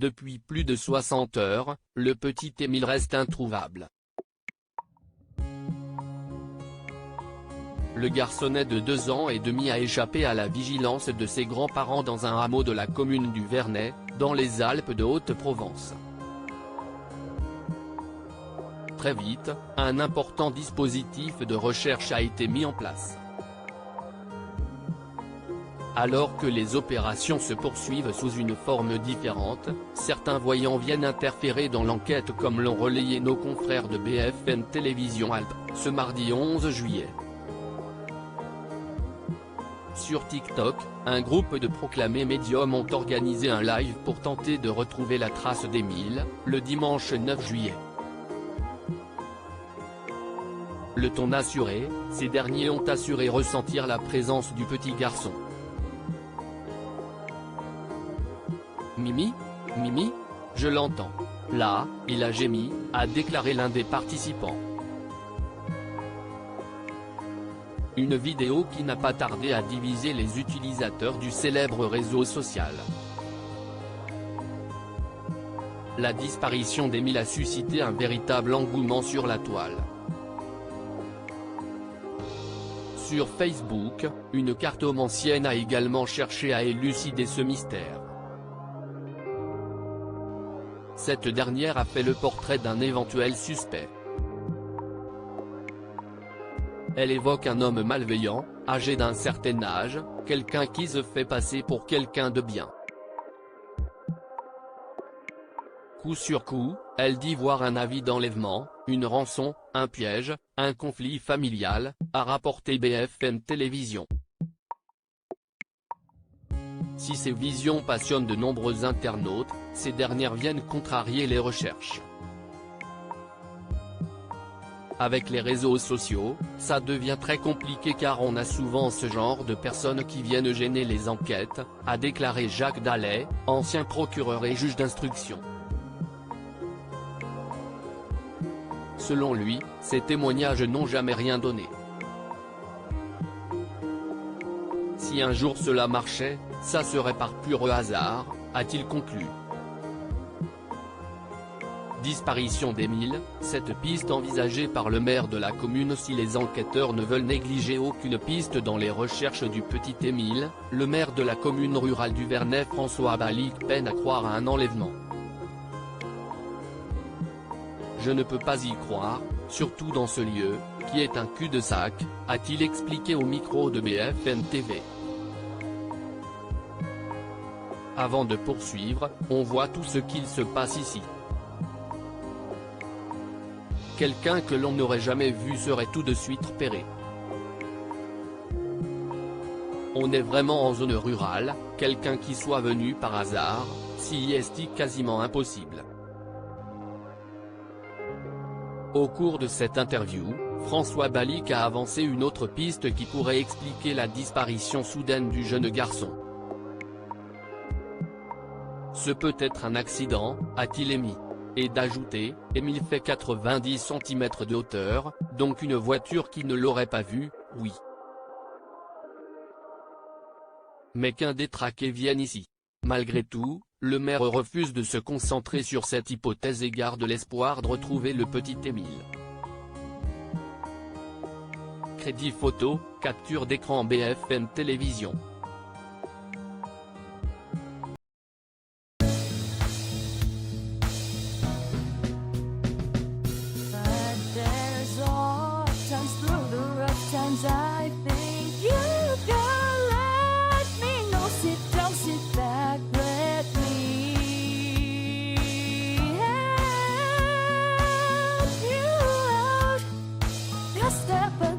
Depuis plus de 60 heures, le petit Émile reste introuvable. Le garçonnet de 2 ans et demi a échappé à la vigilance de ses grands-parents dans un hameau de la commune du Vernet, dans les Alpes de Haute-Provence. Très vite, un important dispositif de recherche a été mis en place. Alors que les opérations se poursuivent sous une forme différente, certains voyants viennent interférer dans l'enquête comme l'ont relayé nos confrères de BFM Télévision Alpes, ce mardi 11 juillet. Sur TikTok, un groupe de proclamés médiums ont organisé un live pour tenter de retrouver la trace d'Émile, le dimanche 9 juillet. Le ton assuré, ces derniers ont assuré ressentir la présence du petit garçon. Mimi, je l'entends. Là, il a gémi, a déclaré l'un des participants. Une vidéo qui n'a pas tardé à diviser les utilisateurs du célèbre réseau social. La disparition d'Émile a suscité un véritable engouement sur la toile. Sur Facebook, une cartomancienne a également cherché à élucider ce mystère. Cette dernière a fait le portrait d'un éventuel suspect. Elle évoque un homme malveillant, âgé d'un certain âge, quelqu'un qui se fait passer pour quelqu'un de bien. Coup sur coup, elle dit voir un avis d'enlèvement, une rançon, un piège, un conflit familial, a rapporté BFM Télévision. Si ces visions passionnent de nombreux internautes, ces dernières viennent contrarier les recherches. Avec les réseaux sociaux, ça devient très compliqué car on a souvent ce genre de personnes qui viennent gêner les enquêtes, a déclaré Jacques Dallet, ancien procureur et juge d'instruction. Selon lui, ces témoignages n'ont jamais rien donné. Si un jour cela marchait, ça serait par pur hasard, a-t-il conclu. Disparition d'Émile, cette piste envisagée par le maire de la commune si les enquêteurs ne veulent négliger aucune piste dans les recherches du petit Émile, le maire de la commune rurale du Vernet François Balic peine à croire à un enlèvement. Je ne peux pas y croire, surtout dans ce lieu, qui est un cul-de-sac, a-t-il expliqué au micro de BFM TV. Avant de poursuivre, on voit tout ce qu'il se passe ici. Quelqu'un que l'on n'aurait jamais vu serait tout de suite repéré. On est vraiment en zone rurale, quelqu'un qui soit venu par hasard, si est quasiment impossible. Au cours de cette interview, François Balic a avancé une autre piste qui pourrait expliquer la disparition soudaine du jeune garçon. Ce peut être un accident, a-t-il émis. Et d'ajouter, Émile fait 90 cm de hauteur, donc une voiture qui ne l'aurait pas vu, oui. Mais qu'un détraqué vienne ici. Malgré tout, le maire refuse de se concentrer sur cette hypothèse et garde l'espoir de retrouver le petit Émile. Crédit photo, capture d'écran BFM Télévision. I think you can let me know. Sit back, let me help you out. Just step